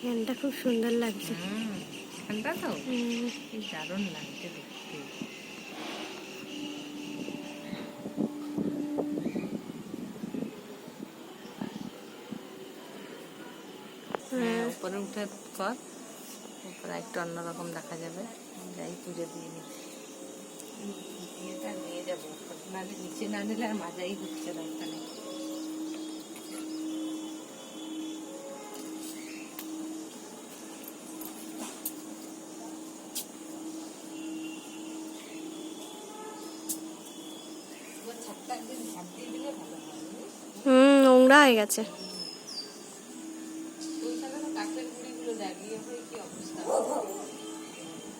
ফ্যানটা খুব সুন্দর লাগছে। ফ্যানটা তো কি দারুণ লাগছে দেখতে। হ্যাঁ, উপরে উঠে কর, উপরে একটু অন্যরকম দেখা যাবে। যাই পুজো দিয়ে নি, নিয়ে যাবো, নাহলে নিচে না নিলে আর মজাই হচ্ছে না এখানে। ছাদটা একদিন ঝাঁপ দিয়ে দিলে ভালো হয়। নোংরা হয়ে গেছে। ওইখানে তো কাঠের গুঁড়িগুলো লাগিয়ে হয়ে কি অবস্থা।